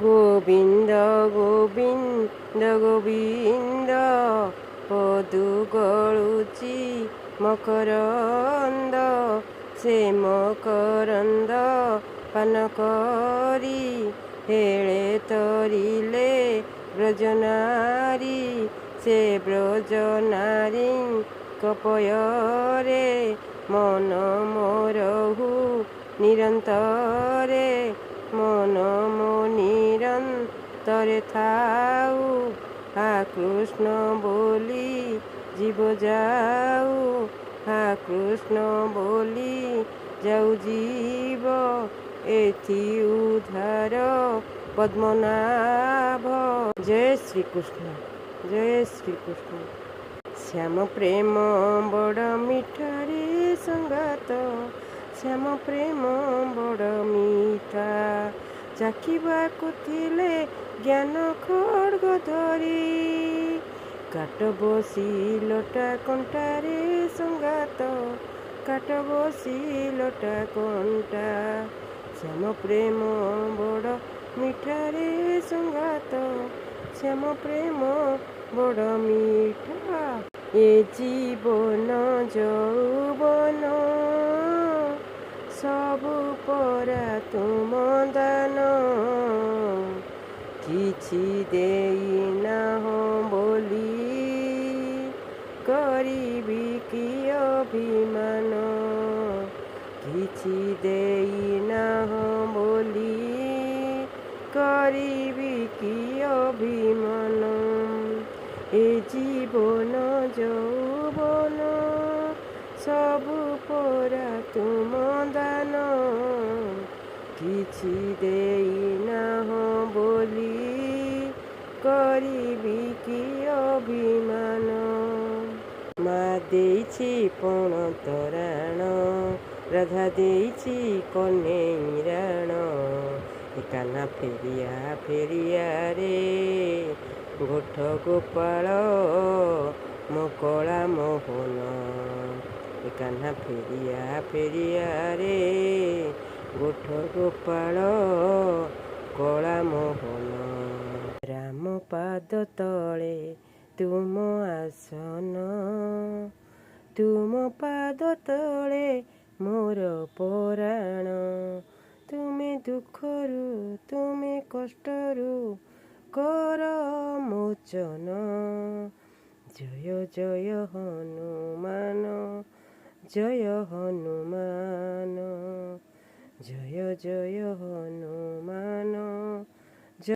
গোবিন্দ ଗୋବିନ୍ଦ ଗୋବିନ୍ଦ ପଦୁ ଗଳୁଚି ମକରନ୍ଦ, ସେ ମକରନ୍ଦ ପାନ କରି ହେଳେ ତରିଲେ ବ୍ରଜନାରୀ। ସେ ବ୍ରଜନାରୀଙ୍କ ପୟରେ ମନ ମୋରହୁ ନିରନ୍ତରେ, ମନ ମୋ ନିରନ୍ତରେ ଥାଉ। ହା କୃଷ୍ଣ ବୋଲି ଯିବ ଯାଉ, ହା କୃଷ୍ଣ ବୋଲି ଯାଉ ଯିବ, ଏଥି ଉଦ୍ଧାର ପଦ୍ମନାଭ। ଜୟ ଶ୍ରୀକୃଷ୍ଣ, ଜୟ ଶ୍ରୀକୃଷ୍ଣ। ଶ୍ୟାମ ପ୍ରେମ ବଡ଼ ମିଠାରେ ସଙ୍ଗାତ, ଶ୍ୟାମ ପ୍ରେମ ବଡ଼ ମିଠା। ଚାଖିବାକୁ ଥିଲେ ଜ୍ଞାନ ଖଡ୍ଗ ଧରି, କାଟ ବସି ଲଟା କଣ୍ଟାରେ ସଙ୍ଗାତ, କାଟ ବସି ଲଟା କଣ୍ଟା। ଶ୍ୟାମ ପ୍ରେମ ବଡ଼ ମିଠାରେ ସଙ୍ଗାତ, ଶ୍ୟାମ ପ୍ରେମ ବଡ଼ ମିଠା। ଏ ଜୀବନ ଯୌବନ ସବୁ ପରା ତୁମ ଦାନ, କିଛି ଦେଇନାହଁ ବୋଲି କରିବି କି ଅଭିମାନ, କିଛି ଦେଇନାହଁ ବୋଲି କରିବି କି ଅଭିମାନ। ଏ ଜୀବନ ଯୌବନ ସବୁ ପରା ତୁମ ଦାନ, କିଛି ଦେଇନାହଁ ବୋଲି କରିବି କି ଅଭିମାନ। ମା ଦେଇଛି ପଣ ତରାଣ, ରାଧା ଦେଇଛି କନେଇ ରାଣ। କାହ୍ନା ଫେରିଆ ଫେରିଆରେ ଗୋଠ ଗୋପାଳ ମୋ କଳା ମୋହନ। କାହ୍ନା ଫେରିଆ ଫେରିଆରେ ଗୋଠ ଗୋପାଳ କଳା ମୋହନ। ରାମ ପାଦ ତଳେ ତୁମ ଆସନ, ତୁମ ପାଦ ତଳେ ମୋର ପରାଣ। ତୁମେ ଦୁଃଖରୁ ତୁମେ କଷ୍ଟରୁ କର ମୋଚନ। ଜୟ ଜୟ ହନୁମାନ, ଜୟ ହନୁମାନ, ଜୟ ଜୟ ହନୁମାନ।